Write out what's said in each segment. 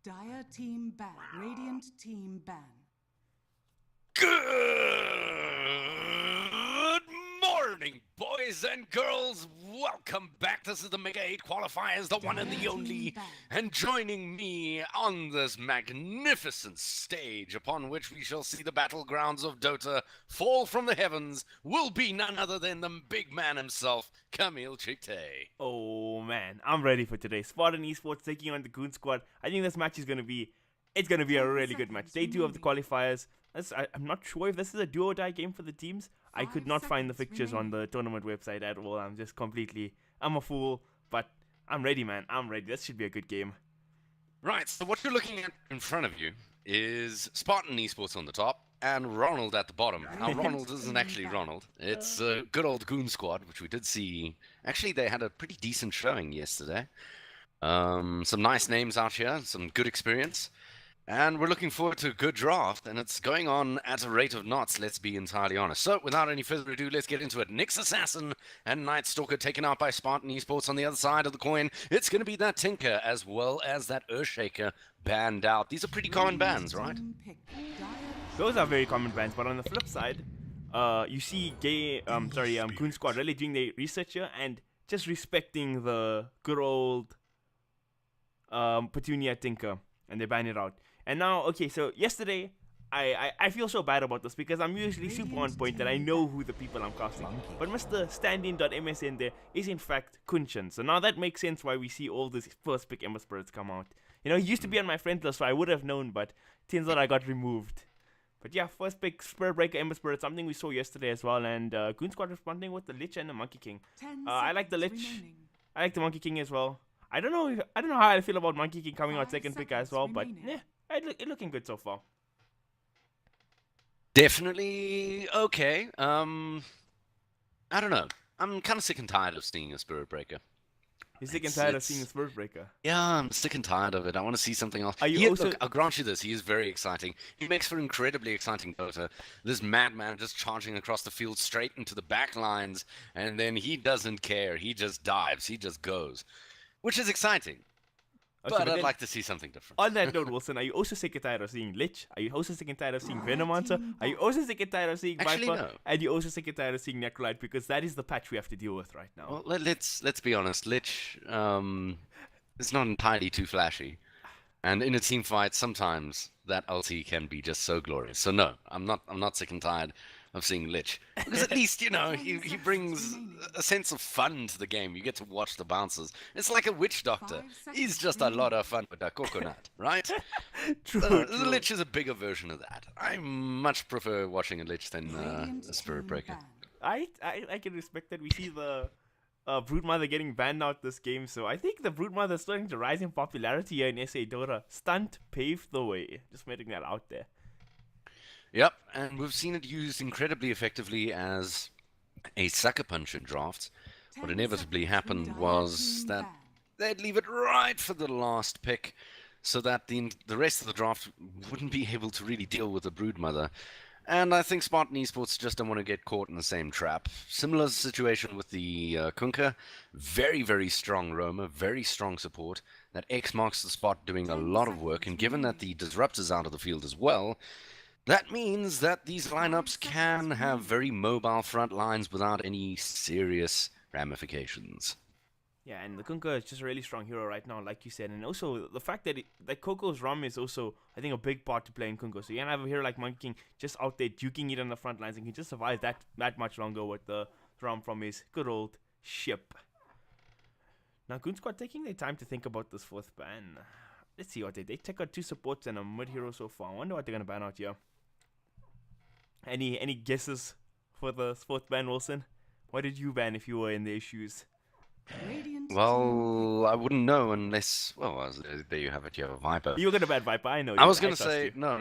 Dire team ban. Radiant team ban. Good morning, boys and girls. Welcome back. This is the Mega8 Qualifiers, the one and the only. And joining me on this magnificent stage upon which we shall see the battlegrounds of Dota fall from the heavens will be none other than the big man himself, KaameelDotA. Oh man, I'm ready for today. Spartan eSports taking on the Goon squad. I think this match is gonna be a really good match. Day 2 of the qualifiers. I'm not sure if this is a do or die game for the teams. I could not find the fixtures on the tournament website at all. I'm a fool, but I'm ready, man. I'm ready. This should be a good game. Right, so what you're looking at in front of you is Spartan eSports on the top and Ronald at the bottom. Now, Ronald isn't actually Ronald. It's a good old Goon squad, which we did see. Actually, they had a pretty decent showing yesterday. Some nice names out here, some good experience. And we're looking forward to a good draft, and it's going on at a rate of knots, let's be entirely honest. So, without any further ado, let's get into it. Nyx Assassin and Night Stalker taken out by Spartan eSports on the other side of the coin. It's going to be that Tinker as well as that Earthshaker banned out. These are pretty common bans, right? Those are very common bans, but on the flip side, you see Goon squad really doing their research here and just respecting the good old Petunia Tinker, and they ban it out. And now, okay, so yesterday, I feel so bad about this because I'm usually super on point that I know who the people I'm casting. But Mr. Standin.msn there is in fact Kunshan. So now that makes sense why we see all these first pick Ember Spirits come out. You know, he used to be on my friend list, so I would have known, but turns out I got removed. But yeah, first pick Spirit Breaker Ember Spirit, something we saw yesterday as well. And Goon Squad responding with the Lich and the Monkey King. I like the Lich. I like the Monkey King as well. I don't know how I feel about Monkey King coming out second pick as well, but yeah, it's looking good so far. Definitely okay. I don't know. I'm kind of sick and tired of seeing a Spirit Breaker. You're sick and tired of seeing a Spirit Breaker? Yeah, I'm sick and tired of it. I want to see something else. Are you also... Look, I'll grant you this. He is very exciting. He makes for incredibly exciting Dota. This madman just charging across the field straight into the back lines, and then he doesn't care. He just dives. He just goes. Which is exciting. Okay, but I'd like to see something different. On that note, Wilson, are you also sick and tired of seeing Lich? Are you also sick and tired of seeing Venomancer? Are you also sick and tired of seeing Viper? No. And you also sick and tired of seeing Necrolite? Because that is the patch we have to deal with right now. Well, let's be honest. Lich is not entirely too flashy. And in a team fight, sometimes that ulti can be just so glorious. So no, I'm not sick and tired of seeing Lich. Because at least, you know, he brings a sense of fun to the game. You get to watch the bounces. It's like a witch doctor. He's just a lot of fun with a coconut, right? True. The Lich is a bigger version of that. I much prefer watching a Lich than a Spirit Breaker. I can respect that. We see the Broodmother getting banned out this game, so I think the Broodmother is starting to rise in popularity here in SA Dota. Stunt paved the way. Just putting that out there. Yep, and we've seen it used incredibly effectively as a sucker punch in drafts. What inevitably happened was that they'd leave it right for the last pick so that the rest of the draft wouldn't be able to really deal with the Broodmother. And I think Spartan eSports just don't want to get caught in the same trap. Similar situation with the Kunkka. Very, very strong roamer, very strong support. That X marks the spot doing a lot of work, and given that the Disruptor's out of the field as well, that means that these lineups can have very mobile front lines without any serious ramifications. Yeah, and the Kunkka is just a really strong hero right now, like you said. And also, the fact that Coco's ROM is also, I think, a big part to play in Kunkka. So you can have a hero like Monkey King just out there duking it on the front lines and can just survive that much longer with the ROM from his good old ship. Now, Goon Squad taking their time to think about this fourth ban. Let's see what they take out 2 supports and a mid hero so far. I wonder what they're going to ban out here. Any guesses for the fourth ban, Wilson? What did you ban if you were in their shoes? Well, I wouldn't know unless... Well, there you have it. You have a Viper. You were going to ban Viper, I know. I was going to say... No.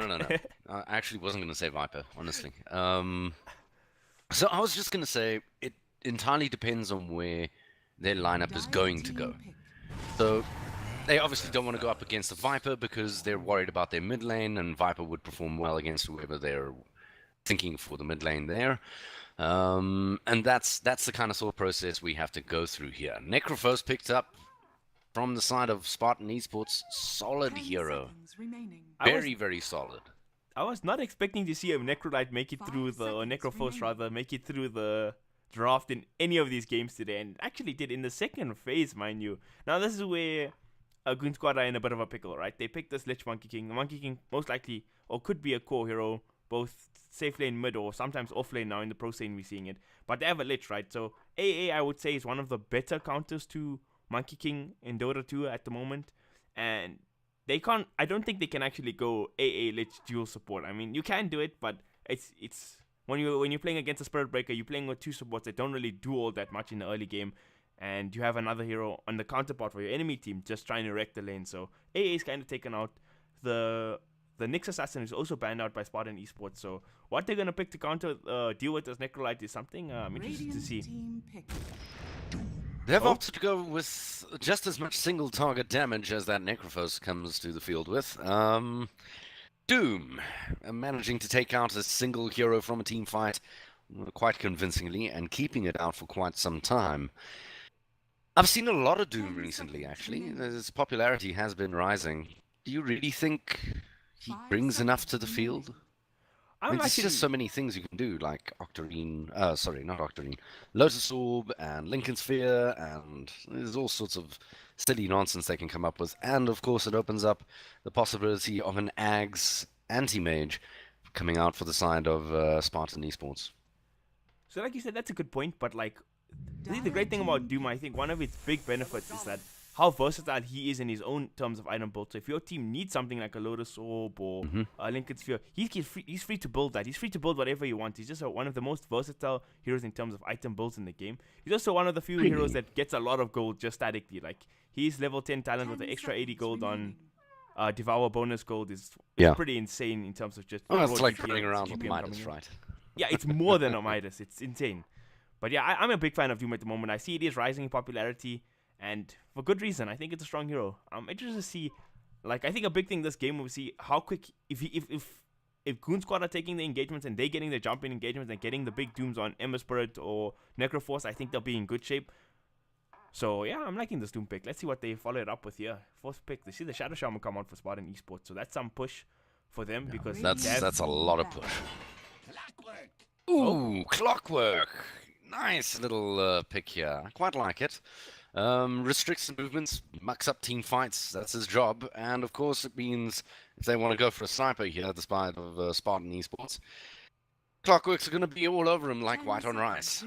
I actually wasn't going to say Viper, honestly. So I was just going to say it entirely depends on where their lineup is going to go. So they obviously don't want to go up against a Viper because they're worried about their mid lane, and Viper would perform well against whoever they're thinking for the mid lane there. And that's the kind of thought process we have to go through here. Necrophos picked up from the side of Spartan eSports, solid 10 hero. seconds remaining. Very solid. I was not expecting to see a Necrolite make it through or Necrophos rather, make it through the draft in any of these games today, and actually did in the second phase, mind you. Now this is where Goon Squad are in a bit of a pickle, right? They picked this Lich Monkey King. The Monkey King most likely, or could be a core hero, both safe lane mid or sometimes off lane now in the pro scene we're seeing it. But they have a Lich, right? So AA, I would say, is one of the better counters to Monkey King in Dota 2 at the moment. And they can't, I don't think they can actually go AA Lich dual support. I mean, you can do it, but it's when you're playing against a Spirit Breaker, you're playing with two supports that don't really do all that much in the early game. And you have another hero on the counterpart for your enemy team just trying to wreck the lane. So AA is kind of taken out. The Nyx Assassin is also banned out by Spartan eSports. So what they're going to pick to counter deal with this Necrolite is something I'm interested to see. They've opted to go with just as much single target damage as that Necrophos comes to the field with. Doom managing to take out a single hero from a team fight quite convincingly and keeping it out for quite some time. I've seen a lot of Doom recently, actually. His popularity has been rising. Do you really think he brings enough to the field? I mean, there's just so many things you can do, like Octarine, not Octarine, Lotus Orb and Lincoln Sphere, and there's all sorts of silly nonsense they can come up with. And of course, it opens up the possibility of an Ags anti-mage coming out for the side of Spartan eSports. So like you said, that's a good point, but like, the great thing about Doom, I think one of its big benefits is that how versatile he is in his own terms of item build. So if your team needs something like a Lotus Orb or a Lincoln Sphere, he's free to build that. He's free to build whatever you want. He's just one of the most versatile heroes in terms of item builds in the game. He's also one of the few heroes that gets a lot of gold just statically. Like, he's level 10 talent with the extra 80 gold on Devour bonus gold is pretty insane in terms of just... Oh, it's like running around with Midas, right? Yeah, it's more than a Midas. It's insane. But yeah, I'm a big fan of Doom at the moment. I see it is rising in popularity, and for good reason. I think it's a strong hero. I'm interested to see, like, I think a big thing this game will see how quick, if Goon Squad are taking the engagements and they getting the jump in engagements and getting the big Dooms on Ember Spirit or Necroforce, I think they'll be in good shape. So yeah, I'm liking this Doom pick. Let's see what they follow it up with here. Fourth pick, they see the Shadow Shaman come out for Spartan eSports, so that's some push for them because that's a lot of push. Ooh, Clockwork. Nice little pick here. I quite like it. Restricts the movements, mucks up team fights. That's his job. And of course, it means if they want to go for a sniper here, despite of Spartan eSports, Clockworks are going to be all over him like white on rice.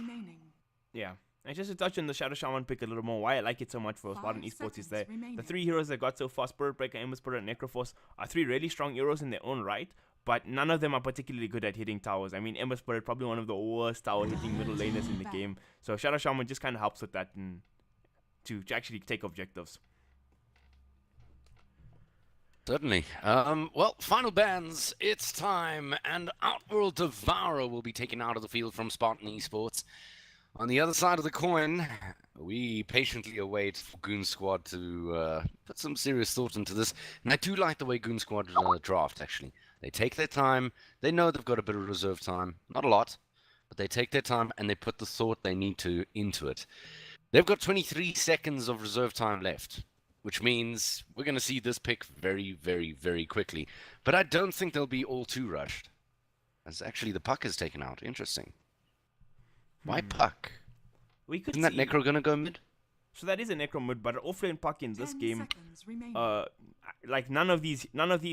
Yeah. And just to touch on the Shadow Shaman pick a little more, why I like it so much for Spartan eSports is that the three heroes that got so far, Spirit Breaker, Ember Spirit, and Necroforce, are three really strong heroes in their own right. But none of them are particularly good at hitting towers. I mean, Ember Spirit, probably one of the worst tower hitting middle laners in the game. So Shadow Shaman just kind of helps with that and to actually take objectives. Certainly. Well, final bans. It's time. And Outworld Devourer will be taken out of the field from Spartan eSports. On the other side of the coin, we patiently await for Goon Squad to put some serious thought into this. And I do like the way Goon Squad draft, actually. They take their time. They know they've got a bit of reserve time. Not a lot, but they take their time and they put the thought they need to into it. They've got 23 seconds of reserve time left, which means we're going to see this pick very, very, very quickly. But I don't think they'll be all too rushed. As actually the puck is taken out. Interesting. Why puck? Isn't that Necro going to go mid? So that is a Necro mid, but an offlane puck in this game, like none of these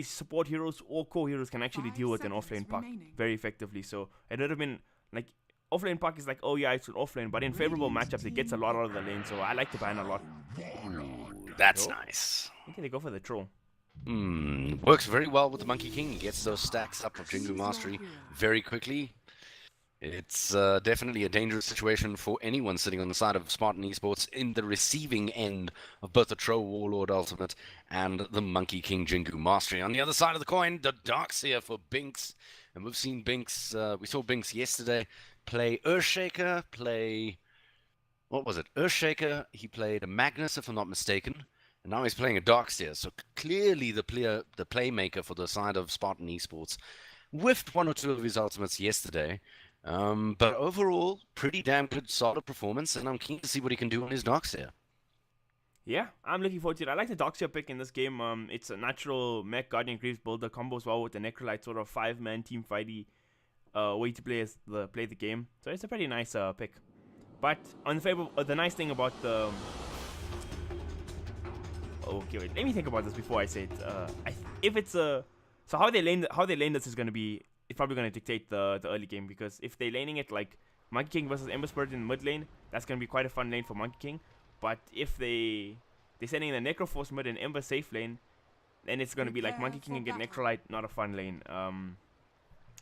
support heroes or core heroes can actually deal with an offlane puck very effectively. So it would have been like offlane puck is like, oh yeah, it's an offlane, but in favorable matchups it gets a lot out of the lane. So I like the ban a lot. That's nice. Okay, they go for the troll. Works very well with the Monkey King. He gets those stacks up of Jingu Mastery very quickly. It's definitely a dangerous situation for anyone sitting on the side of Spartan eSports in the receiving end of both the Troll Warlord Ultimate and the Monkey King Jingu Mastery. On the other side of the coin, the Darkseer for Binks. And we've seen Binks, we saw Binks yesterday play Earthshaker, what was it? Earthshaker, he played a Magnus, if I'm not mistaken. And now he's playing a Darkseer. So clearly the playmaker for the side of Spartan eSports. Whiffed one or two of his ultimates yesterday. But overall, pretty damn good, solid performance, and I'm keen to see what he can do on his Darkseer. Yeah, I'm looking forward to it. I like the Doxia pick in this game. It's a natural mech Guardian Greaves builder, combos well with the Necrolite, sort of 5-man team fighty way to play the game. So it's a pretty nice pick. But on the nice thing about the okay, wait, let me think about this before I say it. If it's a so how they lane this is gonna be, it's probably gonna dictate the early game, because if they're laning it like Monkey King versus Ember Spirit in mid lane, that's gonna be quite a fun lane for Monkey King. But if they're sending the Necroforce mid and Ember safe lane, then it's gonna be like Monkey King and get Necrolite, not a fun lane.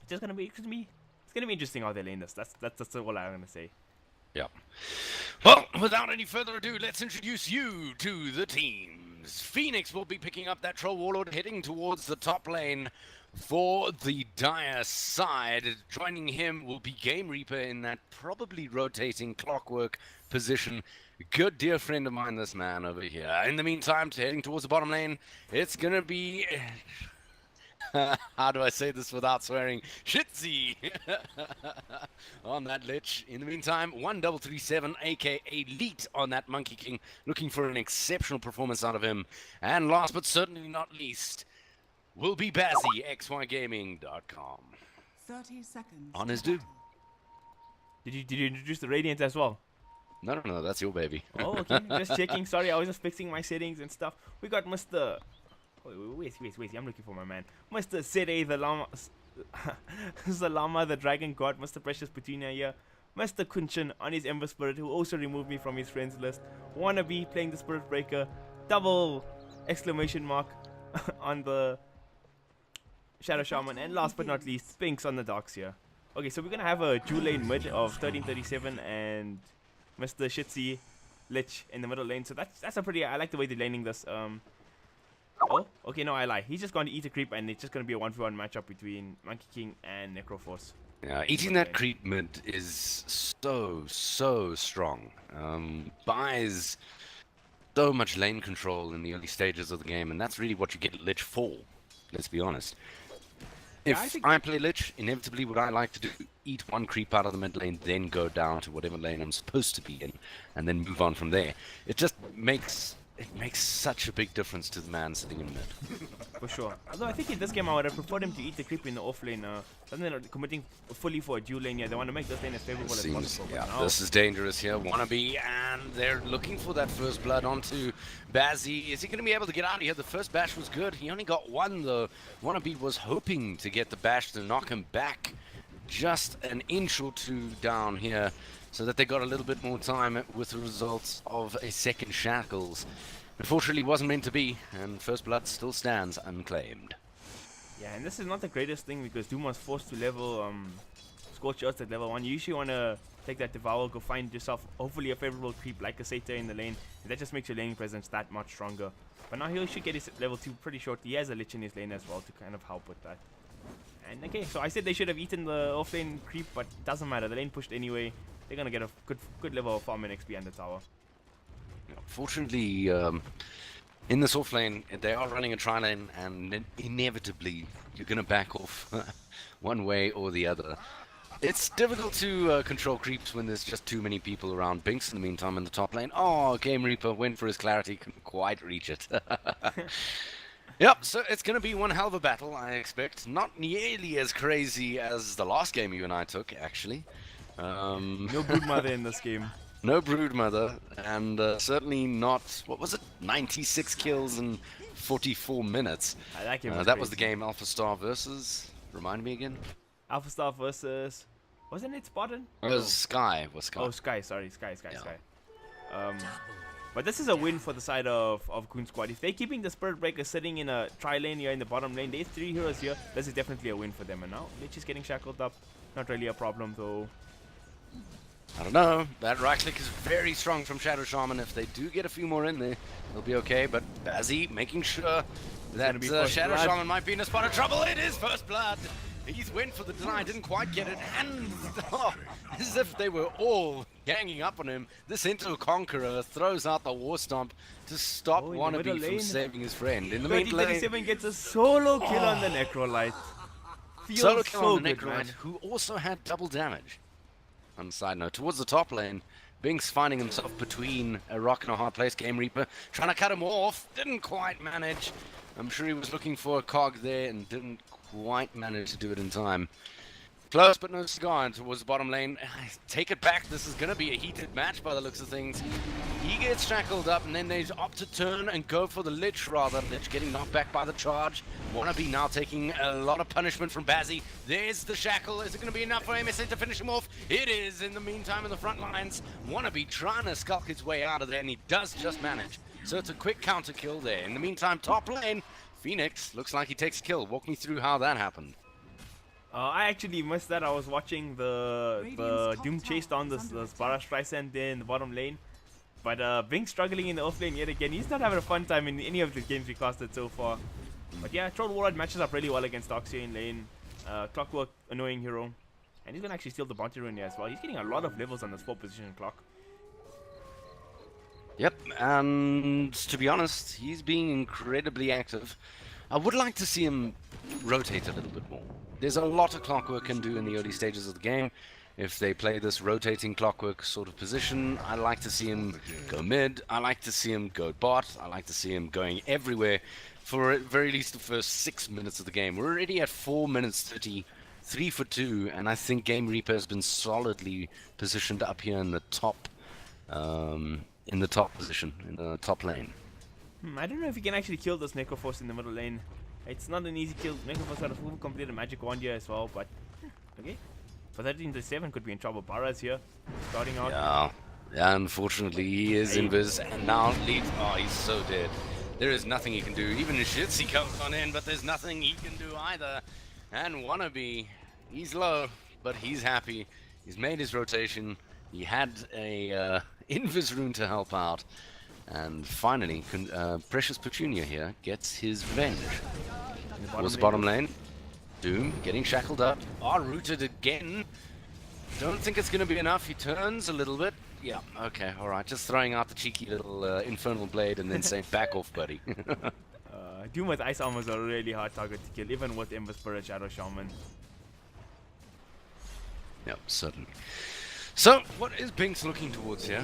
It's just gonna be interesting how they lane this. That's all I'm gonna say. Yeah. Well, without any further ado, let's introduce you to the teams. Phoenix will be picking up that Troll Warlord, heading towards the top lane for the Dire side. Joining him will be Game Reaper in that probably rotating clockwork position. Good dear friend of mine, this man over here. In the meantime, heading towards the bottom lane, it's gonna be... how do I say this without swearing? Shitzy on that Lich. In the meantime, 1337, aka Elite on that Monkey King, looking for an exceptional performance out of him. And last but certainly not least, will be Bazzy, XYGaming.com. 30 seconds. On his due. Did you introduce the Radiant as well? No, that's your baby. Oh, okay. Just checking. Sorry, I was just fixing my settings and stuff. We got Mr. Wait. I'm looking for my man. Mr. Sere, the llama. Zalama, the dragon god. Mr. Precious Petunia here. Mr. Kunchin on his Ember Spirit, who also removed me from his friends list. Wannabe playing the Spirit Breaker. Double exclamation mark on the Shadow Shaman. And last but not least, Spinks on the Darks here. Okay, so we're going to have a dual lane mid of 1337 and Mr. Shitzy Lich in the middle lane. So that's a pretty... I like the way they're laning this. Oh, okay, no, I lie. He's just going to eat a creep, and it's just going to be a 1v1 matchup between Monkey King and Necroforce. Yeah, eating that creep mid is so strong. Buys so much lane control in the early stages of the game, and that's really what you get Lich for. Let's be honest. If I play Lich, inevitably what I like to do, eat one creep out of the mid lane, then go down to whatever lane I'm supposed to be in, and then move on from there. It just makes such a big difference to the man sitting in mid. For sure. Although I think in this game I would have preferred him to eat the creep in the off lane. Rather than committing fully for a dual lane. Yeah, they want to make this lane as favorable as possible. Yeah, this is dangerous here. Wannabe, and they're looking for that first blood onto Bazzy. Is he going to be able to get out of here? The first bash was good. He only got one though. Wannabe was hoping to get the bash to knock him back just an inch or two down here, so that they got a little bit more time with the results of a second Shackles. Unfortunately, wasn't meant to be, and First Blood still stands unclaimed. Yeah, and this is not the greatest thing, because Doom was forced to level Scorch Earth at level 1. You usually want to take that Devour, go find yourself hopefully a favorable creep like a Satyr in the lane, and that just makes your laning presence that much stronger. But now he should get his level 2 pretty shortly. He has a Lich in his lane as well to kind of help with that. And okay, so I said they should have eaten the off-lane creep, but it doesn't matter. The lane pushed anyway. They're going to get a good level of farm and XP on the tower. Fortunately, in this off lane, they are running a tri-lane, and inevitably you're going to back off one way or the other. It's difficult to control creeps when there's just too many people around. Binks, in the meantime, in the top lane. Oh, Game Reaper went for his clarity, couldn't quite reach it. Yep, so it's going to be one hell of a battle, I expect. Not nearly as crazy as the last game you and I took, actually. No Broodmother in this game. No Broodmother, and certainly not, what was it, 96 kills in 44 minutes. That game was that was the game Alpha Star versus, remind me again? Alpha Star versus, wasn't it Spartan? It was Sky. Oh, Sky, sorry, Sky. But this is a win for the side of Goon Squad. If they're keeping the Spirit Breaker sitting in a tri-lane here in the bottom lane, there's 3 heroes here, this is definitely a win for them. And now, Lich is getting shackled up, not really a problem though. I don't know. That right click is very strong from Shadow Shaman. If they do get a few more in there, they'll be okay. But Bazzy making sure that Shadow Shaman might be in a spot of trouble. It is First Blood. He's went for the deny, didn't quite get it. And as if they were all ganging up on him, this Into Conqueror throws out the War Stomp to stop Wannabe from saving his friend. In the mid lane, 37 gets a solo kill on the Necrolite. Solo kill on the Necrolite, who also had double damage. On the side note, towards the top lane, Binks finding himself between a rock and a hard place. Game Reaper trying to cut him off. Didn't quite manage. I'm sure he was looking for a cog there and didn't quite manage to do it in time. Close, but no cigar towards the bottom lane. Take it back. This is going to be a heated match by the looks of things. He gets shackled up, and then they opt to turn and go for the Lich, rather. Lich getting knocked back by the charge. Wannabe now taking a lot of punishment from Bazzy. There's the shackle. Is it going to be enough for MSN to finish him off? It is. In the meantime, in the front lines, Wannabe trying to skulk his way out of there, and he does just manage. So it's a quick counter kill there. In the meantime, top lane, Phoenix looks like he takes a kill. Walk me through how that happened. I actually missed that. I was watching the Doom chase down the Spartan Streisand there in the bottom lane. But Binks struggling in the off lane yet again. He's not having a fun time in any of the games we casted so far. But yeah, Troll Warlord matches up really well against Darkseer in lane. Clockwork, annoying hero. And he's going to actually steal the bounty rune here as well. He's getting a lot of levels on this 4 position clock. Yep, and to be honest, he's being incredibly active. I would like to see him rotate a little bit more. There's a lot of Clockwork can do in the early stages of the game. If they play this rotating Clockwork sort of position, I like to see him go mid. I like to see him go bot. I like to see him going everywhere for at very least the first 6 minutes of the game. We're already at 4 minutes 30, 3 for 2, and I think Game Reaper has been solidly positioned up here in the top position, in the top lane. I don't know if you can actually kill this Necroforce in the middle lane. It's not an easy kill. Necroforce had a full completed magic wand here as well, but okay. For 13-7 could be in trouble. Barra's here, starting out. Yeah, unfortunately he is invis, and now leads. Oh, he's so dead. There is nothing he can do. Even Shitzy comes on in, but there's nothing he can do either. And Wannabe, he's low, but he's happy. He's made his rotation. He had a invis rune to help out. And finally, Precious Petunia here gets his revenge. Towards the bottom lane. Doom getting shackled up. Rooted again. Don't think it's going to be enough. He turns a little bit. Yeah, okay, alright. Just throwing out the cheeky little Infernal Blade and then saying, back off, buddy. Doom with Ice Armor is a really hard target to kill, even with Ember Spirit, Shadow Shaman. Yep, certainly. So, what is Binks looking towards here?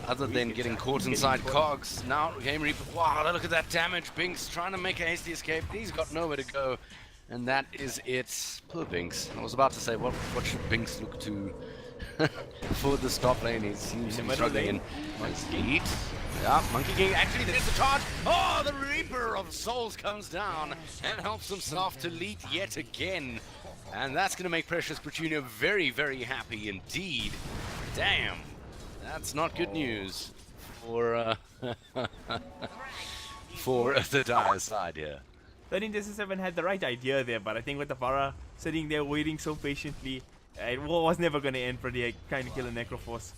Other than getting caught inside cogs. Now, Game Reaper, wow, look at that damage. Binks trying to make a hasty escape. He's got nowhere to go. And that is it. Poor Binks. I was about to say, what should Binks look to for the top lane? He seems to be struggling in. Monkey. Yeah, Monkey King. Actually, there's the charge. Oh, the Reaper of Souls comes down and helps himself to lead yet again. And that's going to make Precious Petunia very, very happy indeed. Damn. That's not good news for for the dire side here. 13-7 had the right idea there, but I think with the Vara sitting there waiting so patiently, it was never going to end for the trying to kill a Necroforce.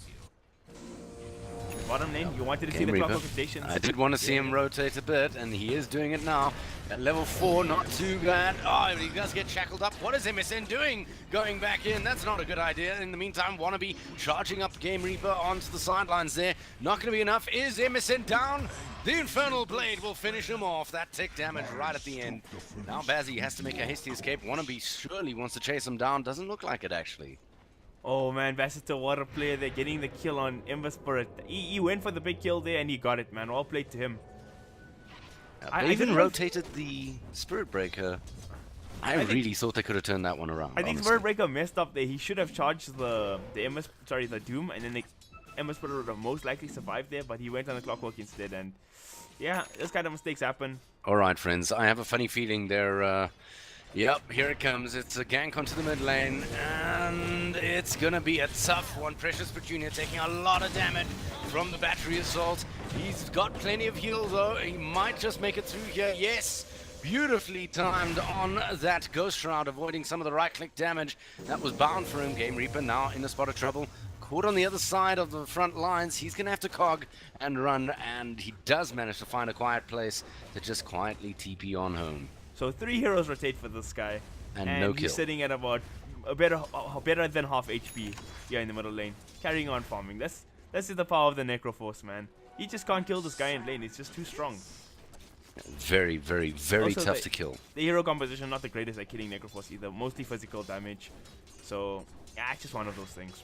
Bottom lane, you wanted to see the Clockwork rotations. I did want to see him rotate a bit, and he is doing it now. At level 4, not too bad. Oh, he does get shackled up. What is MSN doing? Going back in. That's not a good idea. In the meantime, Wannabe charging up Game Reaper onto the sidelines there. Not going to be enough. Is MSN down? The Infernal Blade will finish him off. That tick damage right at the end. Now Bazzy has to make a hasty escape. Wannabe surely wants to chase him down. Doesn't look like it, actually. Oh man, Vassiter Water player there getting the kill on Ember Spirit. He went for the big kill there and he got it, man. Well played to him. They even rotated the Spirit Breaker. I really thought they could have turned that one around. I think Spirit Breaker messed up there. He should have charged the Doom, and then the Ember Spirit would have most likely survived there, but he went on the Clockwork instead, and yeah, those kind of mistakes happen. Alright friends, I have a funny feeling they're yep, here it comes. It's a gank onto the mid lane, and it's gonna be a tough one. Precious Petunia taking a lot of damage from the battery assault. He's got plenty of heal though. He might just make it through here. Yes, beautifully timed on that Ghost Shroud, avoiding some of the right-click damage that was bound for him. Game Reaper now in a spot of trouble. Caught on the other side of the front lines. He's gonna have to cog and run, and he does manage to find a quiet place to just quietly TP on home. So 3 heroes rotate for this guy, and no kill. He's sitting at about better than half HP here in the middle lane, carrying on farming. That's the power of the Necroforce, man. You just can't kill this guy in lane. It's just too strong. Very, very, very also tough to kill. The hero composition not the greatest at killing Necroforce either. Mostly physical damage. So yeah, it's just one of those things.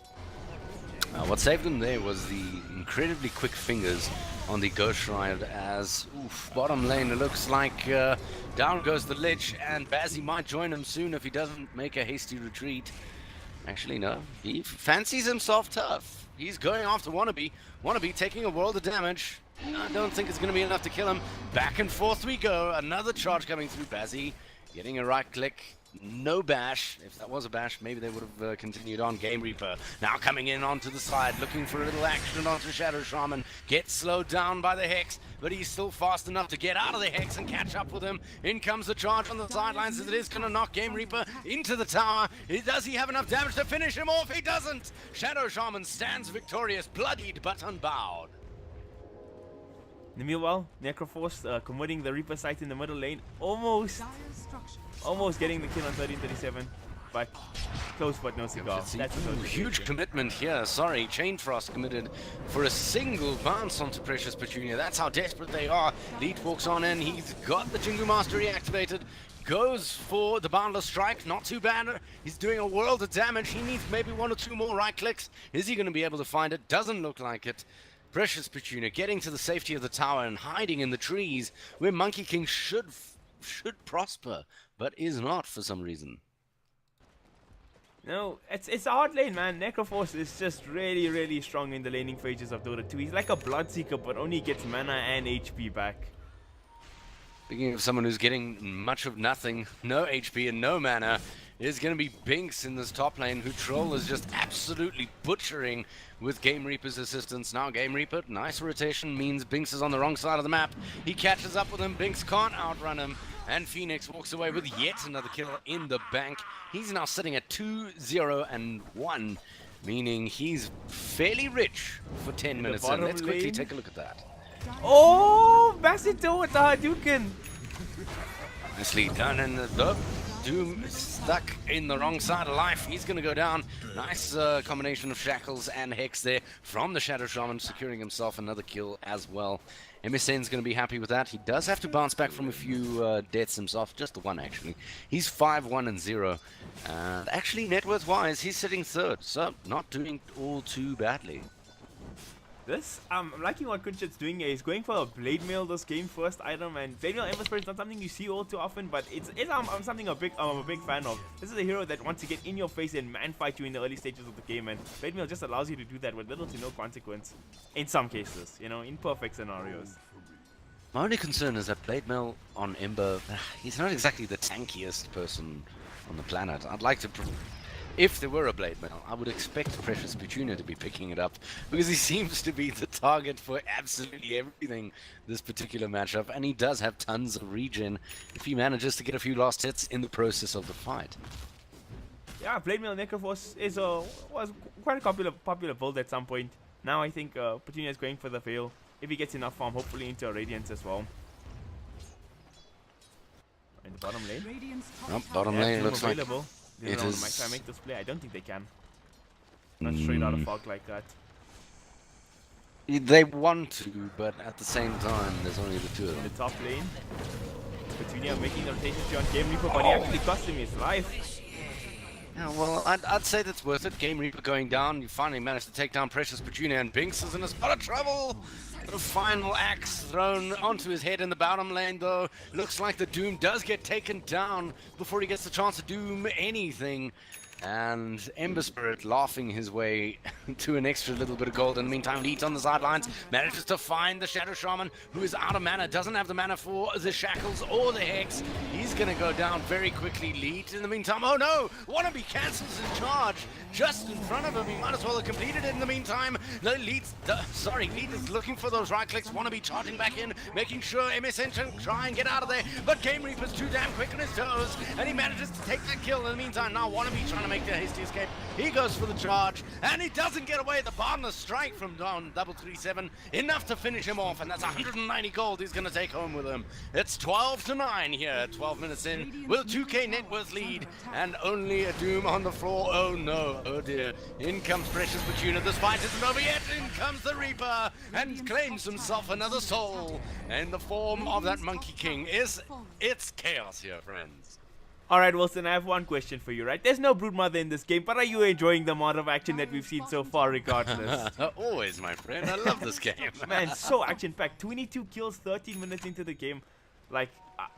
What saved him there was the incredibly quick fingers on the Ghost Ride as, bottom lane, it looks like down goes the Lich, and Bazzy might join him soon if he doesn't make a hasty retreat. Actually, no. He fancies himself tough. He's going after Wannabe. Wannabe taking a world of damage. I don't think it's going to be enough to kill him. Back and forth we go. Another charge coming through. Bazzy getting a right click. No bash. If that was a bash, maybe they would have continued on. Game Reaper now coming in onto the side, looking for a little action onto Shadow Shaman. Gets slowed down by the Hex, but he's still fast enough to get out of the Hex and catch up with him. In comes the charge on the sidelines as it is going to knock Game Reaper into the tower. Does he have enough damage to finish him off? He doesn't. Shadow Shaman stands victorious, bloodied but unbowed. Meanwhile, Necroforce committing the Reaper site in the middle lane, almost getting the kill on 1337, but close but no cigar. That's a huge commitment here. Sorry, Chain Frost committed for a single bounce onto Precious Petunia. That's how desperate they are. Lead walks on in. He's got the Jingu Mastery activated. Goes for the Boundless Strike. Not too bad. He's doing a world of damage. He needs maybe 1 or 2 more right clicks. Is he going to be able to find it? Doesn't look like it. Precious Petunia getting to the safety of the tower and hiding in the trees where Monkey King should prosper, but is not for some reason. No, it's a hard lane, man. Necroforce is just really, really strong in the laning phases of Dota 2. He's like a Bloodseeker, but only gets mana and HP back. Speaking of someone who's getting much of nothing, no HP and no mana, is going to be Binks in this top lane, who Troll is just absolutely butchering with Game Reaper's assistance. Now Game Reaper, nice rotation, means Binks is on the wrong side of the map. He catches up with him, Binks can't outrun him, and Phoenix walks away with yet another kill in the bank. He's now sitting at 2-0-1, meaning he's fairly rich for 10 minutes in. Let's quickly take a look at that. Oh, Basito with the Hadouken! Nicely done, and the Doom stuck in the wrong side of life. He's going to go down. Nice combination of Shackles and Hex there from the Shadow Shaman, securing himself another kill as well. MSN's going to be happy with that. He does have to bounce back from a few deaths himself, just the one actually. He's 5-1-0. And actually, net worth-wise, he's sitting third, so not doing all too badly. This, I'm liking what Kunchit's doing here. He's going for a Blade Mail this game first item, and Blade Mail Ember Spirit is not something you see all too often, but it's something I'm a big fan of. This is a hero that wants to get in your face and man fight you in the early stages of the game, and Blade Mail just allows you to do that with little to no consequence. In some cases, you know, in perfect scenarios. My only concern is that Blade Mail on Ember, he's not exactly the tankiest person on the planet. I'd like to... If there were a Blade Mail, I would expect Precious Petunia to be picking it up, because he seems to be the target for absolutely everything this particular matchup, and he does have tons of regen if he manages to get a few last hits in the process of the fight. Yeah, Blade Mail Necroforce was quite a popular build at some point. Now I think Petunia is going for the Veil, if he gets enough farm, hopefully into a Radiance as well. In the bottom lane. Bottom lane looks available. like... They don't might try to make this play. I don't think they can. Not straight out of fog like that. They want to, but at the same time, there's only the two of them. In the top lane, Petunia making the rotation on Game Reaper, but he actually cost him his life. Yeah, well, I'd say that's worth it. Game Reaper going down, you finally managed to take down Precious Petunia, and Binks is in a spot of trouble. The final axe thrown onto his head in the bottom lane, though. Looks like the Doom does get taken down before he gets the chance to doom anything. And Ember Spirit laughing his way to an extra little bit of gold. In the meantime, Leeds on the sidelines manages to find the Shadow Shaman, who is out of mana, doesn't have the mana for the Shackles or the Hex. He's going to go down very quickly. Leeds in the meantime, oh no! Wannabe cancels his charge just in front of him. He might as well have completed it in the meantime. No, Leeds is looking for those right clicks. Wannabe charging back in, making sure MSN can try and get out of there. But Game Reaper's too damn quick on his toes, and he manages to take that kill. In the meantime, now Wannabe trying to make the hasty escape. He goes for the charge, and he doesn't get away. The Boundless Strike from down 337, enough to finish him off, and that's 190 gold he's going to take home with him. It's 12-9 here, 12 minutes in, with 2k net worth lead, and only a Doom on the floor. Oh no, oh dear. In comes Precious Petunia. This fight isn't over yet. In comes the Reaper, and claims himself another soul in the form of that Monkey King. It's chaos here, friends. Alright, Wilson, I have one question for you, right? There's no Broodmother in this game, but are you enjoying the amount of action that we've seen so far regardless? Always, my friend. I love this game. Man, so action-packed. 22 kills, 13 minutes into the game. Like,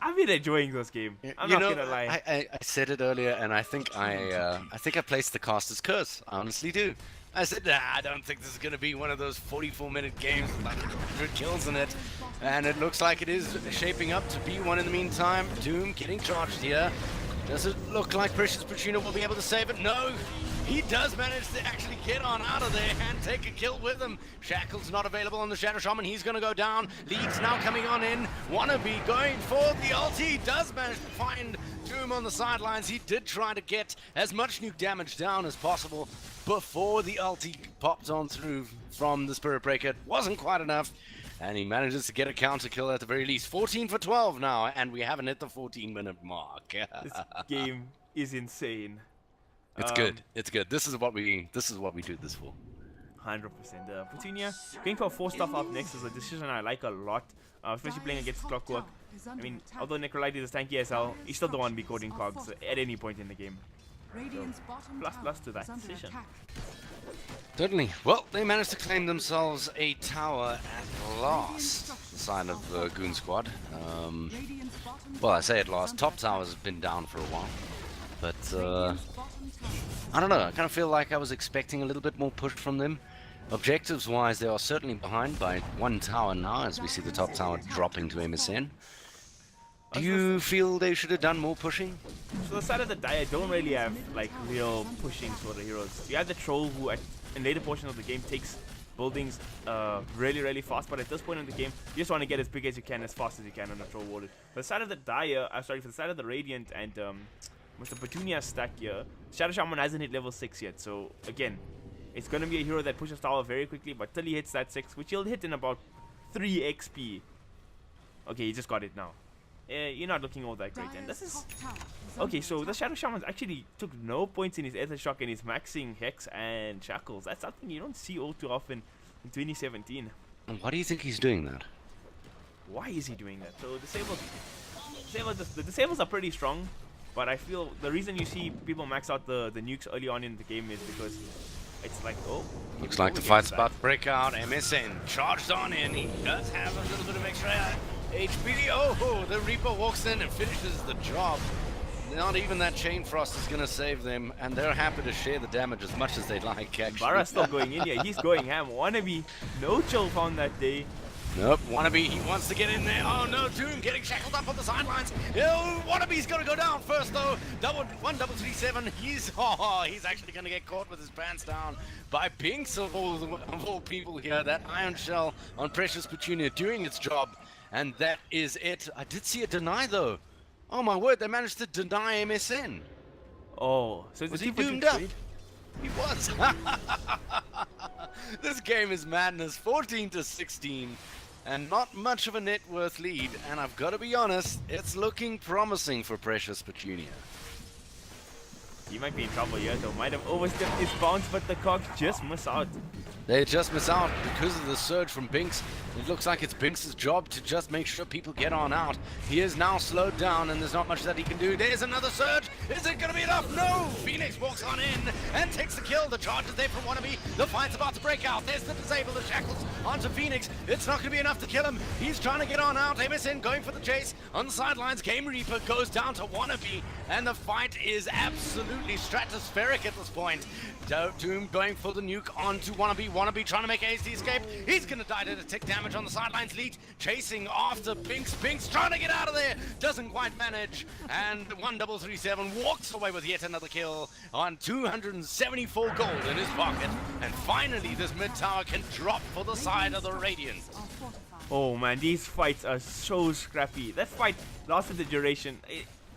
I've been enjoying this game. I'm not gonna lie. I said it earlier, and I think I placed the caster's curse. I honestly do. I said, nah, I don't think this is going to be one of those 44-minute games with like 100 kills in it. And it looks like it is shaping up to be one in the meantime. Doom getting charged here. Does it look like Precious Petunia will be able to save it? No! He does manage to actually get on out of there and take a kill with him. Shackle's not available on the Shadow Shaman. He's going to go down. Leeds now coming on in. Wannabe going for the ult. He does manage to find Doom on the sidelines. He did try to get as much nuke damage down as possible before the ulti popped on through from the Spirit Breaker. It wasn't quite enough. And he manages to get a counter kill at the very least. 14 for 12 now, and we haven't hit the 14-minute mark. This game is insane. It's good. It's good. This is what we do this for. 100%. Petunia going for a 4-star up next is a decision I like a lot, especially playing against Clockwork. I mean, although Necrolite is a tanky SL, he still don't want to be coding cogs at any point in the game. So, plus to that decision. Certainly. Well, they managed to claim themselves a tower at last, the side of Goon squad. Well, I say at last. Top tower has been down for a while. But, I don't know. I kind of feel like I was expecting a little bit more push from them. Objectives-wise, they are certainly behind by 1 tower now, as we see the top tower dropping to MSN. Do you feel they should have done more pushing? So the side of the Dire don't really have like real pushing sort of heroes. You have the Troll who in later portions of the game takes buildings really fast, but at this point in the game you just want to get as big as you can as fast as you can on the Troll Warrior. For the side of the Dire, for the side of the Radiant and Mr. Petunia stack here, Shadow Shaman hasn't hit level 6 yet, so again, it's going to be a hero that pushes tower very quickly, but till he hits that 6, which he'll hit in about 3 XP. Okay, he just got it now. You're not looking all that great, and this is... Okay, so the Shadow Shaman actually took no points in his Ether Shock and he's maxing Hex and Shackles. That's something you don't see all too often in 2017. And why do you think he's doing that? Why is he doing that? So the disables are pretty strong, but I feel the reason you see people max out the nukes early on in the game is because it's like, oh... Looks like the fight's about to break out. MSN charged on in. He does have a little bit of extra HP. Oh, the Reaper walks in and finishes the job. Not even that Chain Frost is going to save them, and they're happy to share the damage as much as they'd like, actually. Barra's still going in here. He's going ham. Wannabe, no chill found that day. Nope, Wannabe, he wants to get in there. Oh no, Doom getting shackled up on the sidelines. Wannabe's going to go down first, though. 1-3-7. He's actually going to get caught with his pants down by Binks of all people here. That Iron Shell on Precious Petunia doing its job. And that is it. I did see a deny, though. Oh my word, they managed to deny MSN. Oh, so was he doomed up? He was. This game is madness. 14-16. And not much of a net worth lead. And I've got to be honest, it's looking promising for Precious Petunia. He might be in trouble here, though. Might have overstepped his bounce, but the cogs just miss out. They just miss out because of the surge from Binks. It looks like it's Binks' job to just make sure people get on out. He is now slowed down and there's not much that he can do. There's another surge. Is it going to be enough? No! Phoenix walks on in and takes the kill. The charge is there from Wannabe. The fight's about to break out. There's the disable, the shackles onto Phoenix. It's not going to be enough to kill him. He's trying to get on out. MSN going for the chase. On the sidelines, Game Reaper goes down to Wannabe. And the fight is absolutely stratospheric at this point. Doom going for the nuke onto Wannabe. Wannabe trying to make a hasty escape. He's going to die to tick damage on the sidelines. Lead chasing after Binks. Binks trying to get out of there. Doesn't quite manage. And 1-3-7 walks away with yet another kill on 274 gold in his pocket. And finally, this mid tower can drop for the side of the Radiant. Oh man, these fights are so scrappy. That fight lasted the duration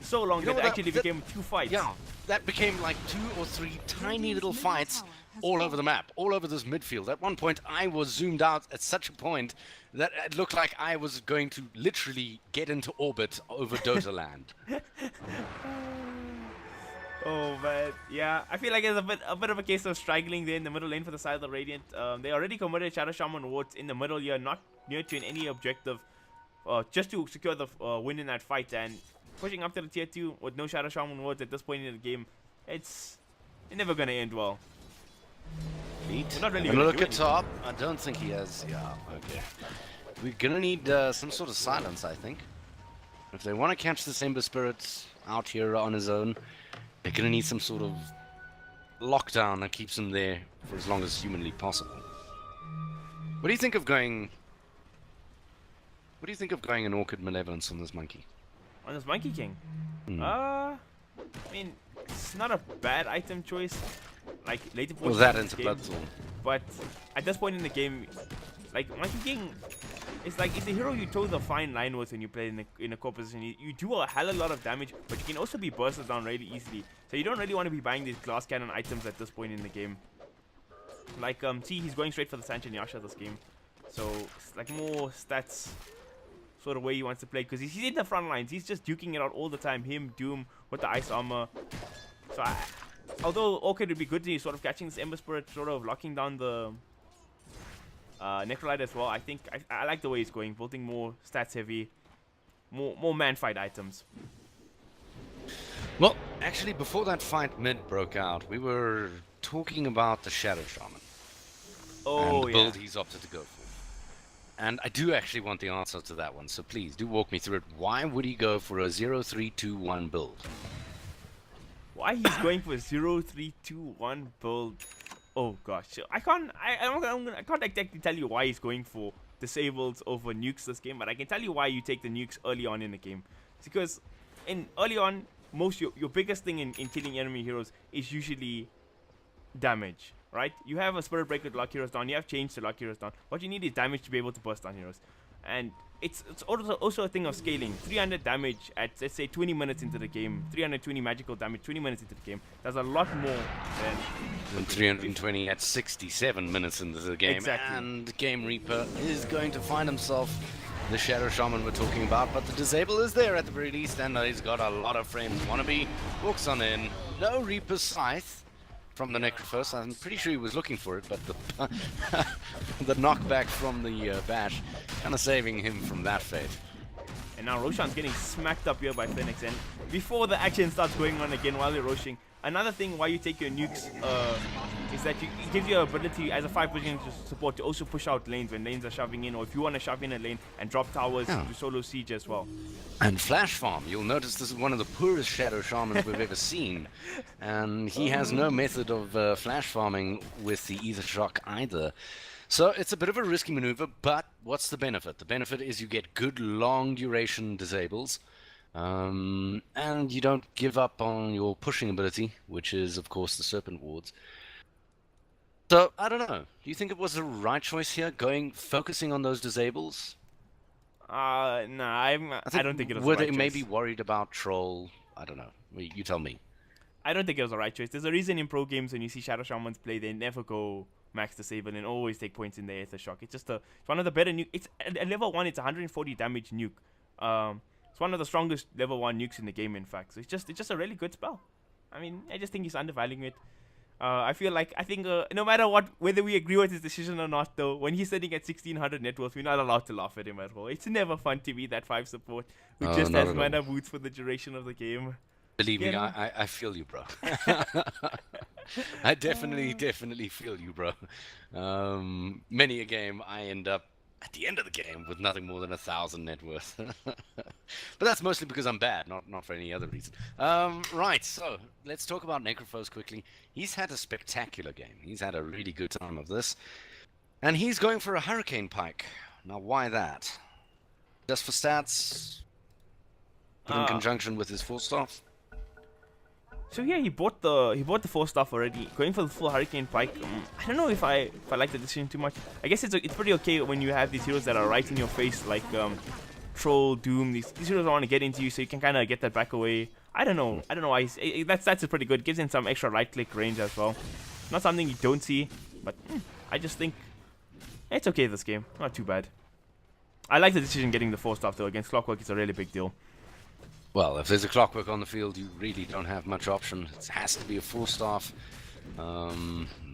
so long that it actually became 2 fights. Yeah, that became like 2 or 3 tiny little fights all over the map, all over this midfield. At one point, I was zoomed out at such a point that it looked like I was going to literally get into orbit over Dota land. Oh man, yeah, I feel like it's a bit of a case of struggling there in the middle lane for the side of the Radiant. They already committed Shadow Shaman wards in the middle here, not near to any objective, just to secure the win in that fight. And pushing up to the tier 2 with no Shadow Shaman wards at this point in the game, it's never gonna end well. Feet. We're not really I'm gonna gonna look do at top. I don't think he has. Yeah, okay. We're gonna need some sort of silence, I think. If they want to catch this Ember Spirit out here on his own, they're gonna need some sort of lockdown that keeps him there for as long as humanly possible. What do you think of going? What do you think of going an Orchid Malevolence on this monkey? On this Monkey King? Hmm. I mean, it's not a bad item choice. Like, later Well, portions that of into the game, Bloodthorn. but at this point in the game, like, Monkey King, it's like, it's a hero you toe the fine line with when you play in a core position. You do a hell of a lot of damage, but you can also be bursted down really easily. So you don't really want to be buying these glass cannon items at this point in the game. Like, see, he's going straight for the Sanchin Yasha this game. So, it's like more stats sort of way he wants to play, because he's in the front lines. He's just duking it out all the time. Him, Doom, with the ice armor. So, although Orchid would be good to sort of catching this Ember Spirit, sort of locking down the Necrolite as well, I think I like the way he's going, building more stats heavy, more man fight items. Well, actually, before that fight mid broke out, we were talking about the Shadow Shaman. Oh, and the yeah. build he's opted to go for. And I do actually want the answer to that one, so please do walk me through it. Why would he go for a 0-3-2-1 build? Why he's going for a 0-3-2-1 build? Oh gosh, I can't exactly tell you why he's going for disables over nukes this game, but I can tell you why you take the nukes early on in the game. It's because early on, your biggest thing in killing enemy heroes is usually damage. Right? You have a Spirit Breaker to lock heroes down, you have Change to lock heroes down. What you need is damage to be able to burst down heroes. And it's also a thing of scaling. 300 damage at, let's say, 20 minutes into the game, 320 magical damage 20 minutes into the game, that's a lot more than 320 at 67 minutes into the game. Exactly. And Game Reaper is going to find himself the Shadow Shaman we're talking about, but the disable is there at the very least, and he's got a lot of frames. Wannabe walks on in. No Reaper's Scythe from the Necrophos. I'm pretty sure he was looking for it, but the knockback from the bash kind of saving him from that fate. And now Roshan's getting smacked up here by Phoenix, and before the action starts going on again while you're rushing, another thing why you take your nukes is that it gives you the ability as a 5-position support to also push out lanes when lanes are shoving in, or if you want to shove in a lane and drop towers to solo siege as well. And Flash Farm, you'll notice this is one of the poorest Shadow Shamans we've ever seen. And he has no method of flash farming with the Ether Shock either. So it's a bit of a risky maneuver, but what's the benefit? The benefit is you get good long duration disables. And you don't give up on your pushing ability, which is, of course, the Serpent Wards. So, I don't know. Do you think it was the right choice here, focusing on those disables? No, I don't think it was the Were right they choice. maybe worried about Troll? I don't know. You tell me. I don't think it was the right choice. There's a reason in pro games when you see Shadow Shamans play, they never go max disable and always take points in the Aether Shock. It's just it's one of the better nuke. It's at level 1, it's 140 damage nuke. It's one of the strongest level 1 nukes in the game, in fact. So it's just a really good spell. I mean, I just think he's undervaluing it. I think no matter whether we agree with his decision or not, though, when he's sitting at 1600 net worth, we're not allowed to laugh at him at all. It's never fun to be that 5 support who just has mana boots for the duration of the game. Believe me, I feel you, bro. I definitely feel you, bro. Many a game, I end up at the end of the game with nothing more than 1,000 net worth. But that's mostly because I'm bad, not for any other reason. Right, so let's talk about Necrophos quickly. He's had a spectacular game. He's had a really good time of this. And he's going for a Hurricane Pike. Now, why that? Just for stats? In conjunction with his 4-staff? So yeah, he bought the 4-staff already, going for the full Hurricane Pike. I don't know if I like the decision too much. I guess it's pretty okay when you have these heroes that are right in your face, like Troll, Doom. These heroes want to get into you, so you can kind of get that back away. I don't know why that's pretty good. Gives him some extra right click range as well. Not something you don't see, but I just think it's okay this game. Not too bad. I like the decision getting the 4-staff though. Against Clockwork, it's a really big deal. Well, if there's a Clockwork on the field, you really don't have much option. It has to be a 4-staff. A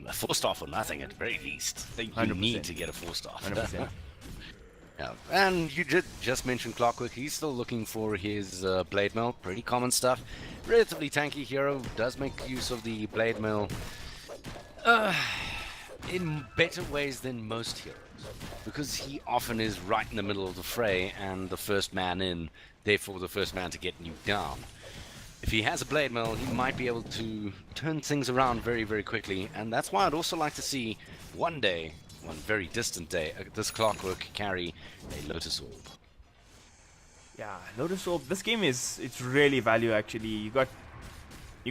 4-staff or nothing at the very least. I think you 100%. need to get a 4-staff. 100%. Yeah, and you did just mention Clockwork. He's still looking for his Blade Mail. Pretty common stuff. Relatively tanky hero. Does make use of the Blade Mail in better ways than most heroes. Because he often is right in the middle of the fray and the first man in, therefore the first man to get nuked down. If he has a Blade Mail, he might be able to turn things around very, very quickly. And that's why I'd also like to see one day, one very distant day, this Clockwork carry a Lotus Orb. Yeah, Lotus Orb. This game it's really value actually. You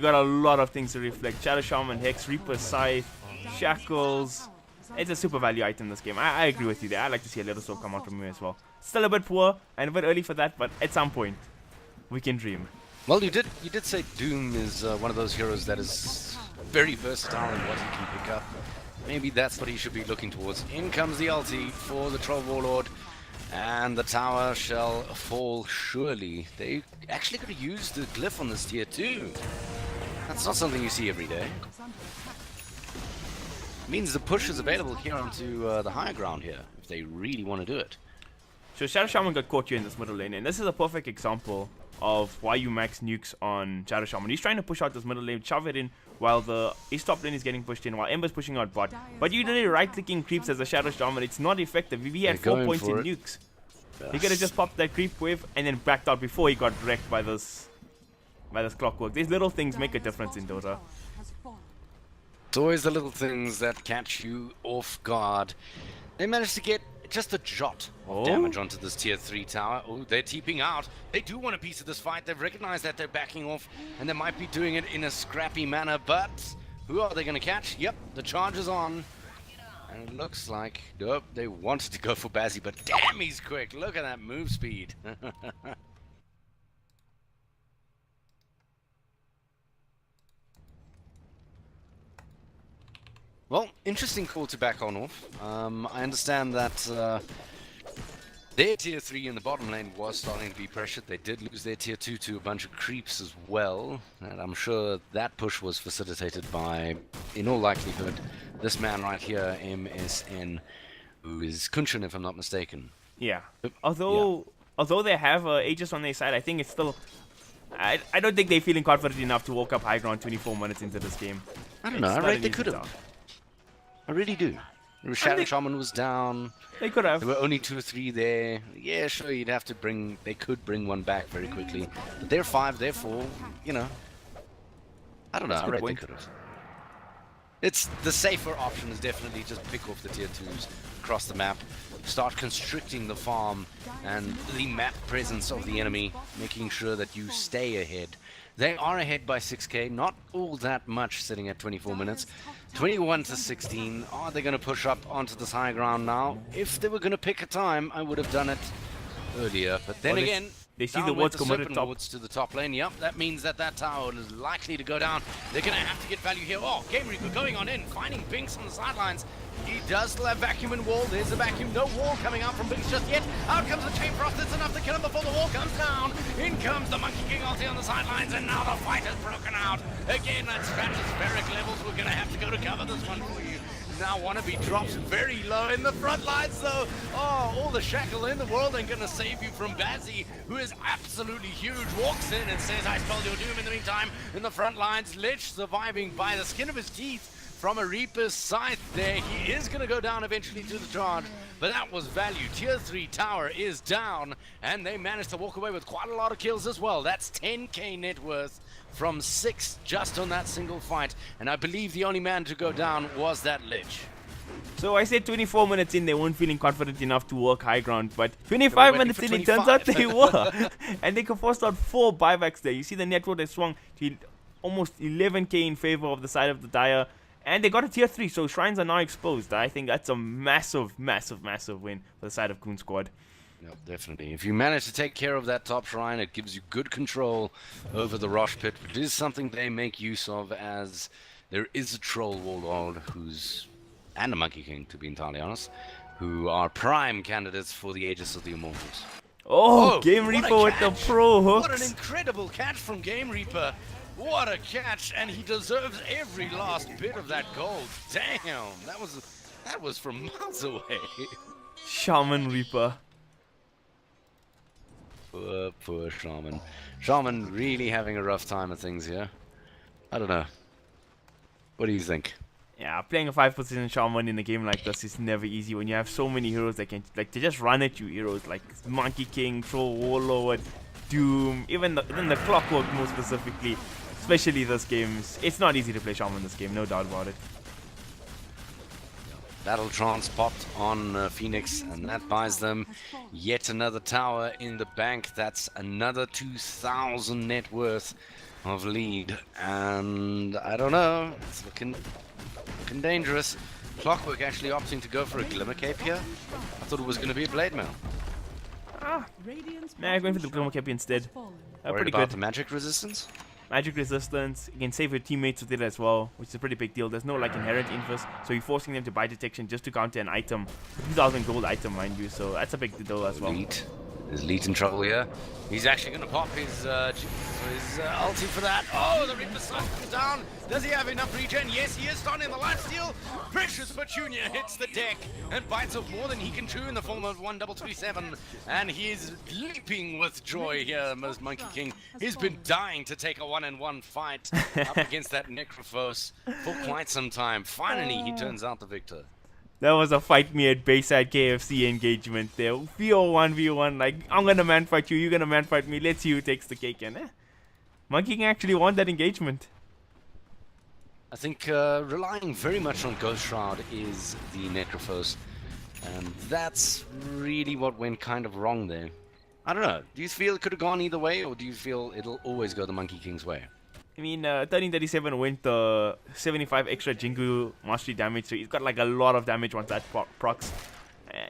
got a lot of things to reflect. Shadow Shaman, Hex, Reaper, Scythe, Shackles. It's a super value item in this game. I agree with you there. I like to see a Lotus Orb come out from him as well. Still a bit poor and a bit early for that, but at some point we can dream. Well, you did say Doom is one of those heroes that is very versatile in what he can pick up. Maybe that's what he should be looking towards. In comes the ulti for the Troll Warlord, and the tower shall fall surely. They actually could have used the glyph on this tier 2. That's not something you see every day. Means the push is available here onto the higher ground here, if they really want to do it. So Shadow Shaman got caught here in this middle lane, and this is a perfect example of why you max nukes on Shadow Shaman. He's trying to push out this middle lane, shove it in, while his top lane is getting pushed in, while Ember's pushing out bot. But you did right-clicking creeps as a Shadow Shaman. It's not effective. If he had 4 points in nukes, he could have just popped that creep wave and then backed out before he got wrecked by this Clockwork. These little things make a difference in Dota. It's always the little things that catch you off guard. They managed to get just a jot of damage onto this tier 3 tower. Oh, they're teeping out. They do want a piece of this fight. They've recognized that they're backing off, and they might be doing it in a scrappy manner, but who are they going to catch? Yep, the charge is on. And it looks like, nope, they wanted to go for Bazzy, but damn, he's quick. Look at that move speed. Well, interesting call to back on off. I understand that their tier 3 in the bottom lane was starting to be pressured. They did lose their tier 2 to a bunch of creeps as well. And I'm sure that push was facilitated by, in all likelihood, this man right here, MSN, who is Kunshin, if I'm not mistaken. Yeah. Although they have Aegis on their side, I think it's still... I don't think they're feeling confident enough to walk up high ground 24 minutes into this game. I don't know. I rate they could have. I really do. Shadow Shaman was down. They could have. There were only 2 or 3 there. Yeah, sure, you'd have to bring... They could bring one back very quickly. But they're 5, they're 4, you know. I don't know. I rate they could have. It's the safer option is definitely just pick off the tier 2s across the map. Start constricting the farm and the map presence of the enemy, making sure that you stay ahead. They are ahead by 6k, not all that much sitting at 24 minutes. 21 to 16. Are they going to push up onto this high ground now? If they were going to pick a time, I would have done it earlier. But then again, they see the wards committed to the top lane. Yep, that means that tower is likely to go down. They're going to have to get value here. Oh, Game Reaper going on in, finding Binks on the sidelines. He does still have vacuum and wall. There's a vacuum. No wall coming out from Binks just yet. Out comes the Chain Frost. It's enough to kill him before the wall comes down. In comes the Monkey King ulti on the sidelines, and now the fight has broken out. Again, that stratospheric levels. We're going to have to go to cover this one for you. Now Wannabe drops very low in the front lines though. Oh, all the shackle in the world ain't gonna save you from Bazzy, who is absolutely huge. Walks in and says, I spell your doom in the meantime. In the front lines, Lich surviving by the skin of his teeth from a Reaper's scythe there. He is gonna go down eventually to the charge, but that was value. Tier 3 tower is down, and they managed to walk away with quite a lot of kills as well. That's 10k net worth from 6 just on that single fight, and I believe the only man to go down was that Lich. So I said 24 minutes in, they weren't feeling confident enough to work high ground, but 25 minutes in, it turns out they were. And they can force out 4 buybacks there. You see the net worth has swung to almost 11k in favor of the side of the Dire, and they got a tier 3, so shrines are now exposed. I think that's a massive, massive, massive win for the side of Goon squad. Yep, definitely. If you manage to take care of that top shrine, it gives you good control over the Rosh Pit. It is something they make use of, as there is a Troll Warlord and a Monkey King, to be entirely honest, who are prime candidates for the Aegis of the Immortals. Oh, Game Reaper with the pro hooks. What an incredible catch from Game Reaper. What a catch, and he deserves every last bit of that gold. Damn, that was from miles away. Shaman Reaper. Poor Shaman. Shaman really having a rough time of things here. I don't know. What do you think? Yeah, playing a 5-position shaman in a game like this is never easy when you have so many heroes that can like they just run at you. Heroes like Monkey King, Troll Warlord, Doom, even the Clockwork more specifically. Especially this game, it's not easy to play shaman in this game, no doubt about it. Battle Trance popped on Phoenix, and that buys them yet another tower in the bank. That's another 2,000 net worth of lead, and I don't know, it's looking dangerous. Clockwork actually opting to go for a Glimmer Cape here. I thought it was going to be a Blade Mail. Nah, going for the Glimmer Cape instead. Worried Pretty about good. the magic resistance? Magic resistance, you can save your teammates with it as well, which is a pretty big deal. There's no like inherent inverse, so you're forcing them to buy detection just to counter an item. 2,000 gold item, mind you, so that's a big deal as well. Leet. Is Leet in trouble here? He's actually going to pop his ulti for that. Oh, the Reaper Sun comes down. Does he have enough regen? Yes, he is. Starting the lifesteal. Precious Petunia hits the deck and bites off more than he can chew in the form of 1,337. And he is leaping with joy here, most Monkey King. He's been dying to take a 1-on-1 fight up against that Necrophos for quite some time. Finally, he turns out the victor. That was a fight me at Bayside KFC engagement there. V1v1, like, I'm gonna man fight you, you're gonna man fight me, let's see who takes the cake, and Monkey King actually won that engagement. I think relying very much on Ghost Shroud is the Necrophos, and that's really what went kind of wrong there. I don't know, do you feel it could have gone either way, or do you feel it'll always go the Monkey King's way? I mean, 1337 went the 75 extra Jingu mastery damage, so he's got like a lot of damage once that procs.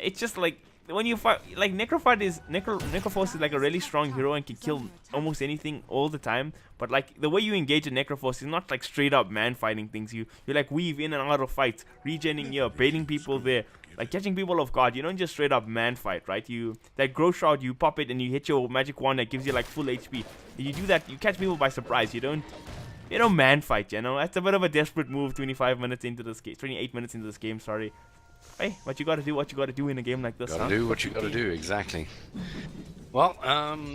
It's just like, when you fight, like Necrophos is like a really strong hero and can kill almost anything all the time, but like the way you engage a Necrophos is not like straight up man fighting things. You like weave in and out of fights, regening here, baiting people there, like catching people off guard. You don't just straight up man fight, right? That Growth Shroud, you pop it and you hit your magic wand that gives you like full HP. You do that, you catch people by surprise. You don't man fight, you know. That's a bit of a desperate move. 28 minutes into this game. Sorry. Hey, what you gotta do in a game like this, Gotta do what you gotta do, exactly. Well,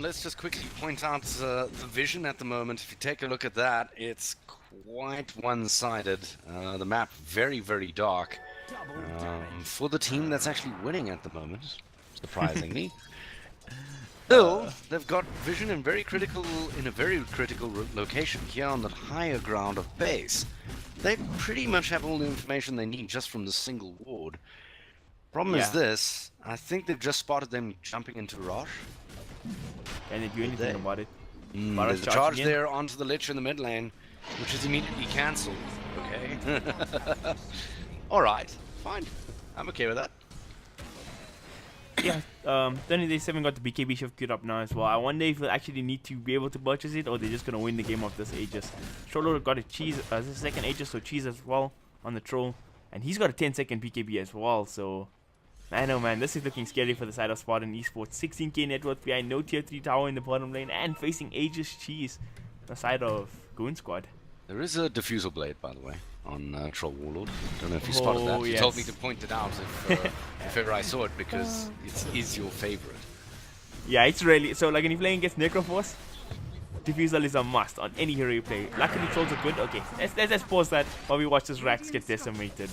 let's just quickly point out the vision at the moment. If you take a look at that, it's quite one-sided. The map very, very dark. For the team that's actually winning at the moment, surprisingly. Still, they've got vision in a very critical location here on the higher ground of base. They pretty much have all the information they need just from the single ward. Problem is this, I think they've just spotted them jumping into Rosh. Can they do anything about it? There's a charge there onto the Lich in the mid lane, which is immediately cancelled. Okay. Alright, fine. I'm okay with that. Yeah, 1337 got the BKB shift queued up now as well. I wonder if they'll actually need to be able to purchase it, or they're just gonna win the game off this Aegis. Troller got a cheese, this is second Aegis, so cheese as well on the troll, and he's got a 10-second BKB as well. So, man, oh man, this is looking scary for the side of Spartan eSports. 16k net worth behind, no tier 3 tower in the bottom lane, and facing Aegis cheese, the side of Goon squad. There is a diffusal blade, by the way, on Troll Warlord. Don't know if you spotted that. You told me to point it out if ever I saw it, because it is your favorite. Yeah, it's really... So, like, when you're playing against Necrophos, diffusal is a must on any hero you play. Luckily, trolls are good. Okay, let's pause that while we watch this Rax get decimated.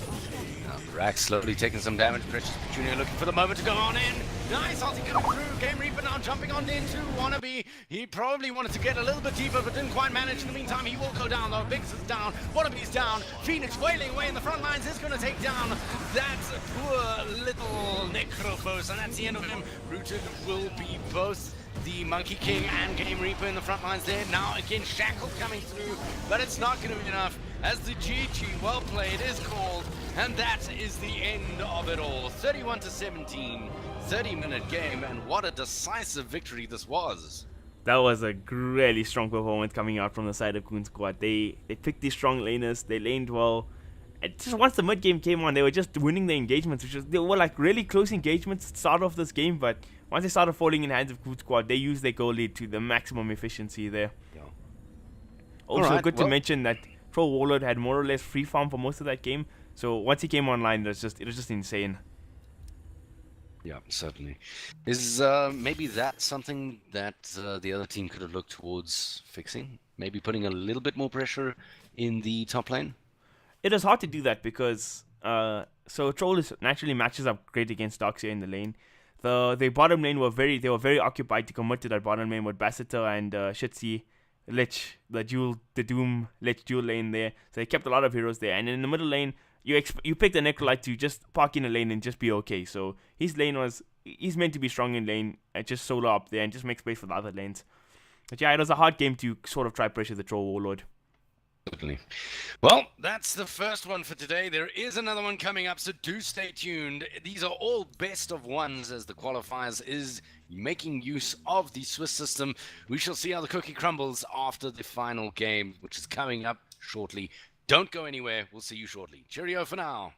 Rax slowly taking some damage. Precious Petunia looking for the moment to go on in. Nice ulti coming through. Game Reaper now jumping on into Wannabe. He probably wanted to get a little bit deeper, but didn't quite manage. In the meantime, he will go down though. Biggs is down. Wannabe's down. Phoenix wailing away in the front lines is going to take down that poor little Necrophos, and that's the end of him. Rooted will be both the Monkey King and Game Reaper in the front lines there. Now again, Shackle coming through, but it's not going to be enough as the GG well played is called, and that is the end of it all. 31-17, 30-minute game, and what a decisive victory this was. That was a really strong performance coming out from the side of Goon squad. They picked these strong laners, they laned well. And just once the mid game came on, they were just winning the engagements, they were like really close engagements at the start of this game, but once they started falling in hands of Goon squad, they used their goal lead to the maximum efficiency there. Yeah. Also, good to mention that Troll Warlord had more or less free farm for most of that game, so once he came online, it was just insane. Yeah, certainly. Is maybe that something that the other team could have looked towards fixing? Maybe putting a little bit more pressure in the top lane? It is hard to do that because so Troll is naturally matches up great against Darkseer in the lane. The bottom lane were very occupied to commit to that bottom lane with Basseter and Shitzy, Lich, the Doom Lich dual lane there. So they kept a lot of heroes there. And in the middle lane, you pick the Necrolite to just park in the lane and just be okay. So he's meant to be strong in lane and just solo up there and just make space for the other lanes. But yeah, it was a hard game to sort of try pressure the Troll Warlord. Certainly. Well, that's the first one for today. There is another one coming up, so do stay tuned. These are all best of ones as the qualifiers is making use of the Swiss system. We shall see how the cookie crumbles after the final game, which is coming up shortly. Don't go anywhere. We'll see you shortly. Cheerio for now.